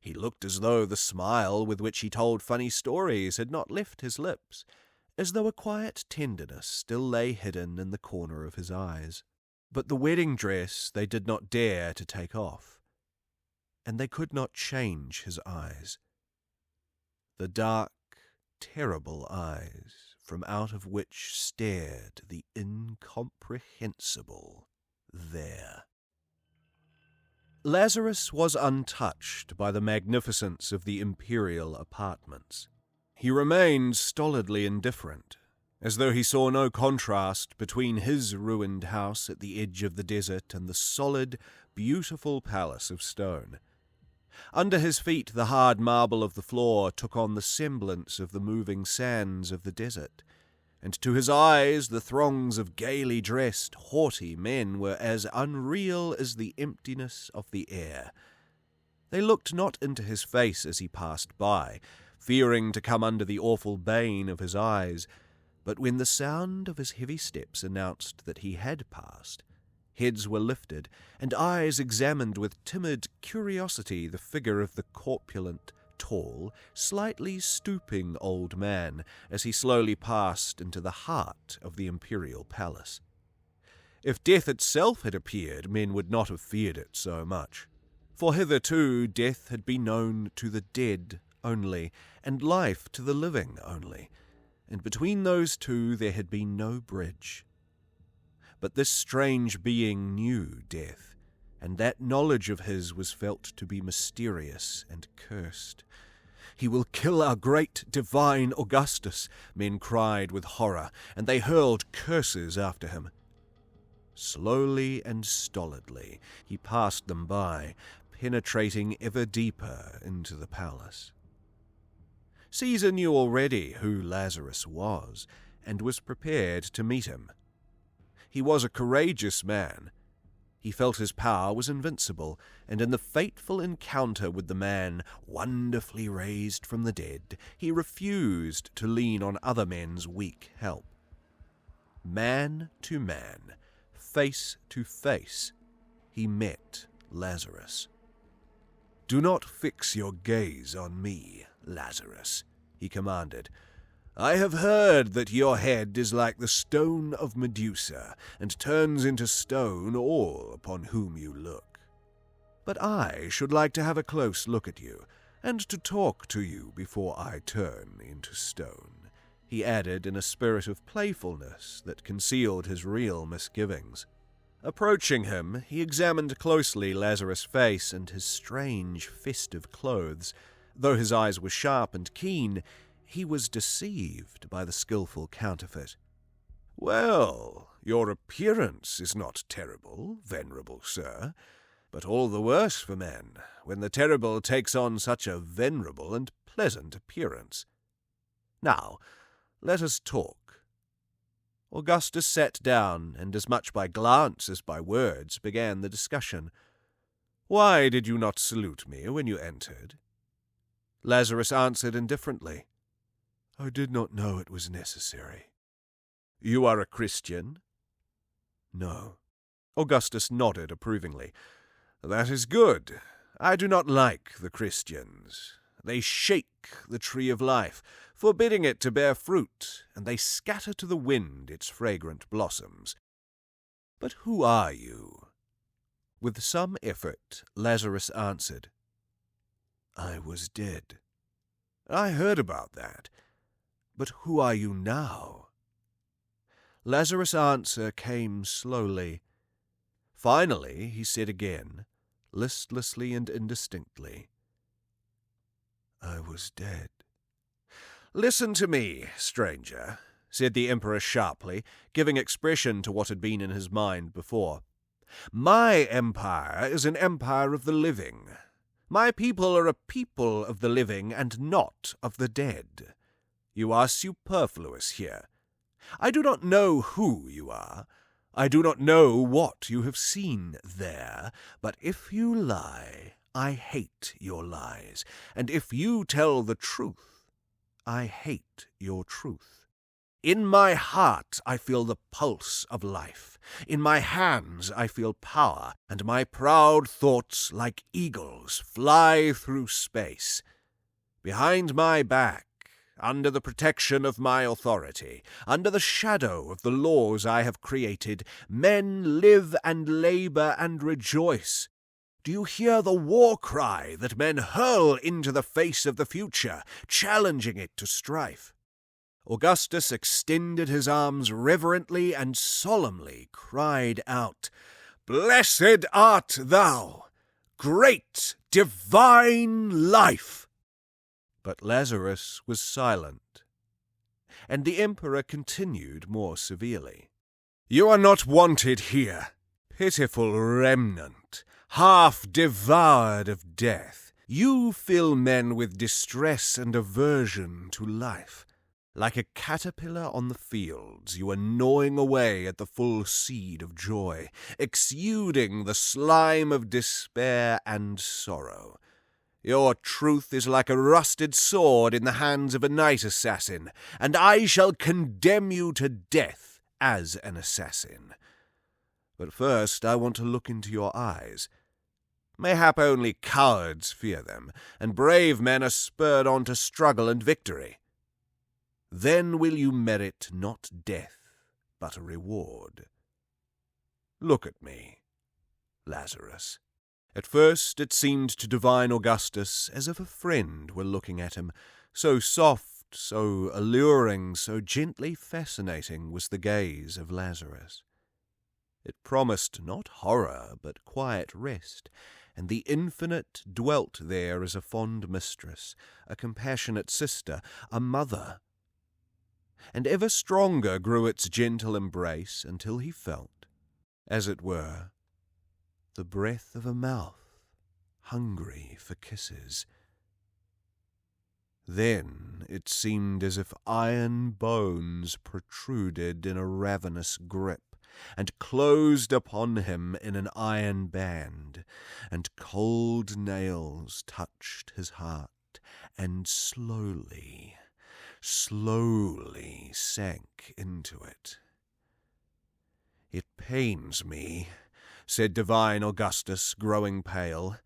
He looked as though the smile with which he told funny stories had not left his lips, as though a quiet tenderness still lay hidden in the corner of his eyes. But the wedding dress they did not dare to take off, and they could not change his eyes. The dark, terrible eyes, from out of which stared the incomprehensible there. Lazarus was untouched by the magnificence of the imperial apartments. He remained stolidly indifferent, as though he saw no contrast between his ruined house at the edge of the desert and the solid, beautiful palace of stone. Under his feet the hard marble of the floor took on the semblance of the moving sands of the desert, and to his eyes the throngs of gaily dressed, haughty men were as unreal as the emptiness of the air. They looked not into his face as he passed by, fearing to come under the awful bane of his eyes, but when the sound of his heavy steps announced that he had passed, heads were lifted, and eyes examined with timid curiosity the figure of the corpulent, tall, slightly stooping old man as he slowly passed into the heart of the imperial palace. If death itself had appeared, men would not have feared it so much, for hitherto death had been known to the dead only, and life to the living only, and between those two there had been no bridge. But this strange being knew death, and that knowledge of his was felt to be mysterious and cursed. "He will kill our great divine Augustus," men cried with horror, and they hurled curses after him. Slowly and stolidly he passed them by, penetrating ever deeper into the palace. Caesar knew already who Lazarus was, and was prepared to meet him. He was a courageous man, He felt his power was invincible, and in the fateful encounter with the man wonderfully raised from the dead, he refused to lean on other men's weak help. Man to man, face to face, he met Lazarus. "Do not fix your gaze on me, Lazarus," he commanded. "I have heard that your head is like the stone of Medusa, and turns into stone all upon whom you look. But I should like to have a close look at you, and to talk to you before I turn into stone," he added in a spirit of playfulness that concealed his real misgivings. Approaching him, he examined closely Lazarus' face and his strange, festive clothes. Though his eyes were sharp and keen, he was deceived by the skilful counterfeit. "Well, your appearance is not terrible, venerable sir, but all the worse for men, when the terrible takes on such a venerable and pleasant appearance. Now, let us talk." Augustus sat down, and as much by glance as by words began the discussion. "Why did you not salute me when you entered?" Lazarus answered indifferently, "I did not know it was necessary." "You are a Christian?" "No." Augustus nodded approvingly. "That is good. I do not like the Christians. They shake the tree of life, forbidding it to bear fruit, and they scatter to the wind its fragrant blossoms. But who are you?" With some effort, Lazarus answered, "I was dead." "I heard about that. But who are you now?" Lazarus' answer came slowly. Finally, he said again, listlessly and indistinctly, "I was dead." "Listen to me, stranger," said the Emperor sharply, giving expression to what had been in his mind before. "My empire is an empire of the living. My people are a people of the living and not of the dead. You are superfluous here. I do not know who you are. I do not know what you have seen there, but if you lie, I hate your lies, and if you tell the truth, I hate your truth. In my heart I feel the pulse of life. In my hands I feel power, and my proud thoughts, like eagles, fly through space. Behind my back, under the protection of my authority, under the shadow of the laws I have created, men live and labor and rejoice. Do you hear the war cry that men hurl into the face of the future, challenging it to strife?" Augustus extended his arms reverently and solemnly cried out, "Blessed art thou, great divine life!" But Lazarus was silent, and the Emperor continued more severely, "You are not wanted here, pitiful remnant, half devoured of death. You fill men with distress and aversion to life. Like a caterpillar on the fields, you are gnawing away at the full seed of joy, exuding the slime of despair and sorrow. Your truth is like a rusted sword in the hands of a night assassin, and I shall condemn you to death as an assassin. But first I want to look into your eyes. Mayhap only cowards fear them, and brave men are spurred on to struggle and victory. Then will you merit not death, but a reward. Look at me, Lazarus." At first it seemed to divine Augustus as if a friend were looking at him. So soft, so alluring, so gently fascinating was the gaze of Lazarus. It promised not horror, but quiet rest, and the infinite dwelt there as a fond mistress, a compassionate sister, a mother. And ever stronger grew its gentle embrace until he felt, as it were, the breath of a mouth hungry for kisses. Then it seemed as if iron bones protruded in a ravenous grip, and closed upon him in an iron band, and cold nails touched his heart, and slowly sank into it. "It pains me," said divine Augustus, growing pale,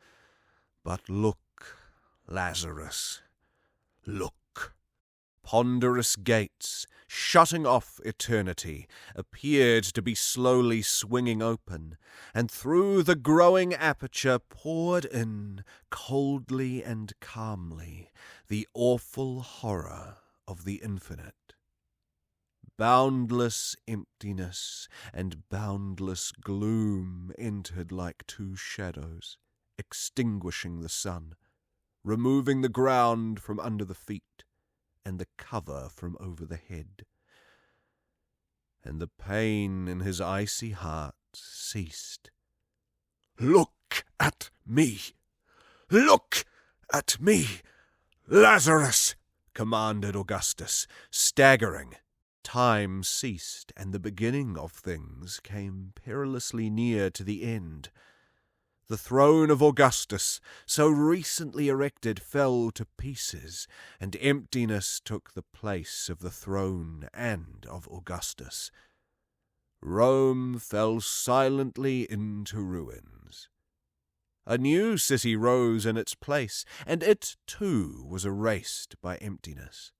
"but look, Lazarus, look." Ponderous gates, shutting off eternity, appeared to be slowly swinging open, and through the growing aperture poured in, coldly and calmly, the awful horror of the infinite. Boundless emptiness and boundless gloom entered like two shadows, extinguishing the sun, removing the ground from under the feet, and the cover from over the head. And the pain in his icy heart ceased. "Look at me! Look at me, Lazarus!" commanded Augustus, staggering. Time ceased, and the beginning of things came perilously near to the end. The throne of Augustus, so recently erected, fell to pieces, and emptiness took the place of the throne and of Augustus. Rome fell silently into ruins. A new city rose in its place, and it too was erased by emptiness.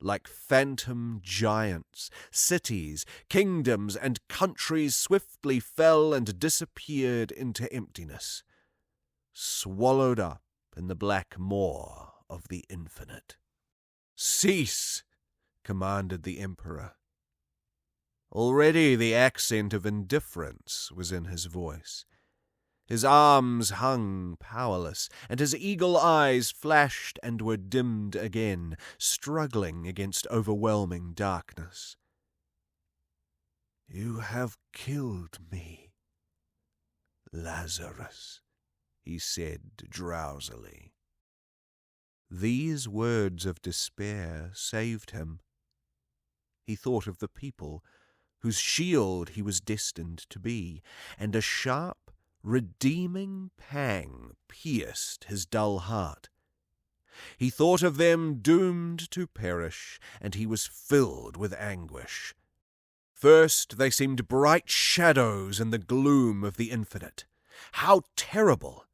Like phantom giants, cities, kingdoms, and countries swiftly fell and disappeared into emptiness, swallowed up in the black maw of the infinite. "Cease!" commanded the emperor. Already the accent of indifference was in his voice. His arms hung powerless, and his eagle eyes flashed and were dimmed again, struggling against overwhelming darkness. "You have killed me, Lazarus," he said drowsily. These words of despair saved him. He thought of the people whose shield he was destined to be, and a sharp, redeeming pang pierced his dull heart. He thought of them doomed to perish, and he was filled with anguish. First they seemed bright shadows in the gloom of the infinite. How terrible!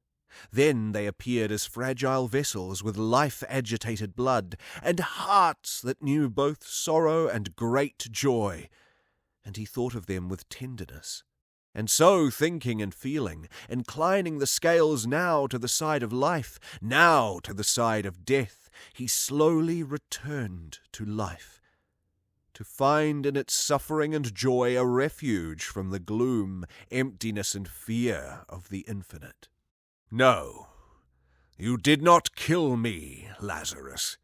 Then they appeared as fragile vessels with life-agitated blood, and hearts that knew both sorrow and great joy. And he thought of them with tenderness. And so, thinking and feeling, inclining the scales now to the side of life, now to the side of death, he slowly returned to life, to find in its suffering and joy a refuge from the gloom, emptiness, and fear of the infinite. "No, you did not kill me, Lazarus,"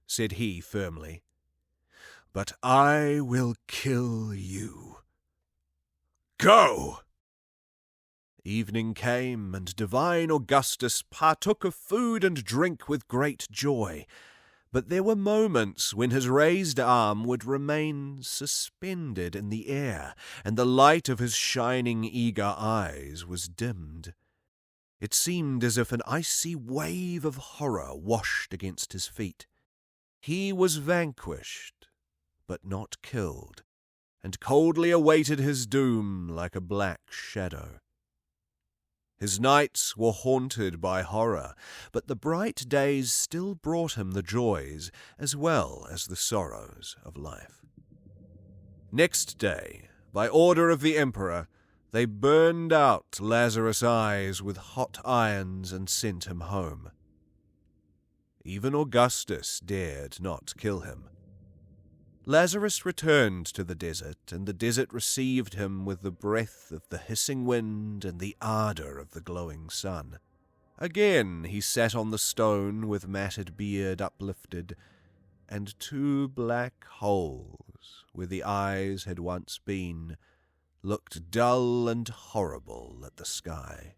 said he firmly, "but I will kill you. Go!" Evening came, and divine Augustus partook of food and drink with great joy, but there were moments when his raised arm would remain suspended in the air, and the light of his shining, eager eyes was dimmed. It seemed as if an icy wave of horror washed against his feet. He was vanquished, but not killed, and coldly awaited his doom like a black shadow. His nights were haunted by horror, but the bright days still brought him the joys as well as the sorrows of life. Next day, by order of the emperor, they burned out Lazarus' eyes with hot irons and sent him home. Even Augustus dared not kill him. Lazarus returned to the desert, and the desert received him with the breath of the hissing wind and the ardour of the glowing sun. Again he sat on the stone with matted beard uplifted, and two black holes, where the eyes had once been, looked dull and horrible at the sky.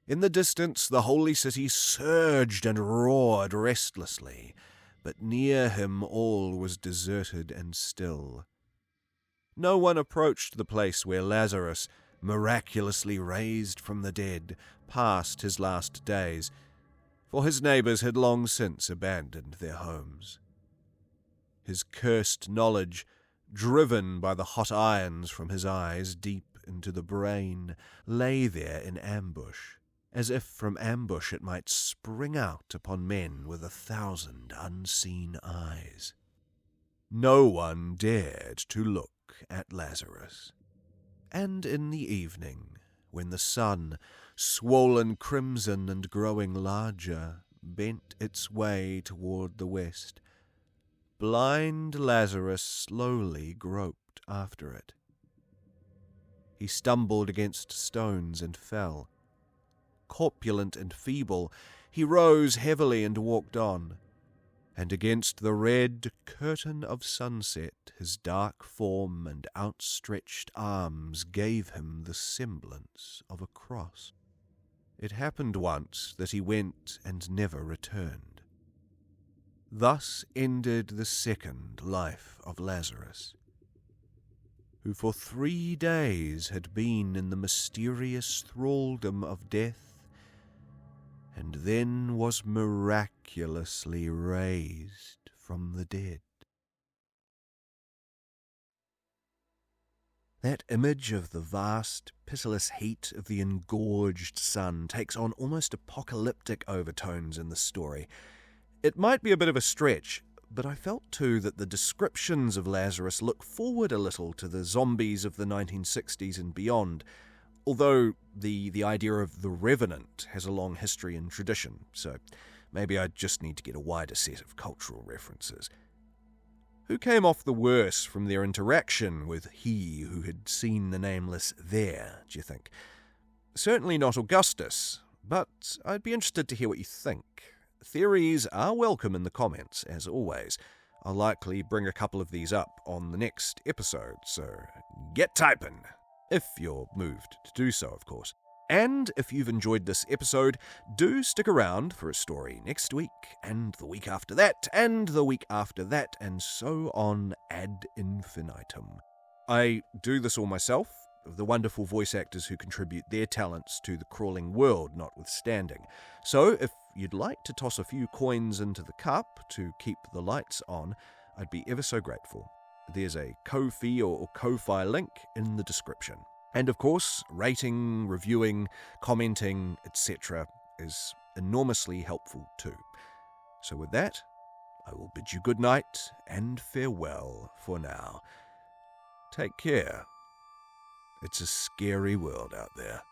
In the distance the holy city surged and roared restlessly, but near him all was deserted and still. No one approached the place where Lazarus, miraculously raised from the dead, passed his last days, for his neighbours had long since abandoned their homes. His cursed knowledge, driven by the hot irons from his eyes deep into the brain, lay there in ambush, as if from ambush it might spring out upon men with 1,000 unseen eyes. No one dared to look at Lazarus. And in the evening, when the sun, swollen crimson and growing larger, bent its way toward the west, blind Lazarus slowly groped after it. He stumbled against stones and fell. Corpulent and feeble, he rose heavily and walked on, and against the red curtain of sunset his dark form and outstretched arms gave him the semblance of a cross. It happened once that he went and never returned. Thus ended the second life of Lazarus, who for 3 days had been in the mysterious thraldom of death, and then was miraculously raised from the dead. That image of the vast, pitiless heat of the engorged sun takes on almost apocalyptic overtones in the story. It might be a bit of a stretch, but I felt too that the descriptions of Lazarus look forward a little to the zombies of the 1960s and beyond, although the idea of the Revenant has a long history and tradition, so maybe I just need to get a wider set of cultural references. Who came off the worse from their interaction with he who had seen the nameless there, do you think? Certainly not Augustus, but I'd be interested to hear what you think. Theories are welcome in the comments, as always. I'll likely bring a couple of these up on the next episode, so get typing. If you're moved to do so, of course. And if you've enjoyed this episode, do stick around for a story next week, and the week after that, and the week after that, and so on ad infinitum. I do this all myself, the wonderful voice actors who contribute their talents to the crawling world notwithstanding. So if you'd like to toss a few coins into the cup to keep the lights on, I'd be ever so grateful. There's a Ko-fi or Ko-fi link in the description. And of course, rating, reviewing, commenting, etc. is enormously helpful too. So with that, I will bid you good night and farewell for now. Take care. It's a scary world out there.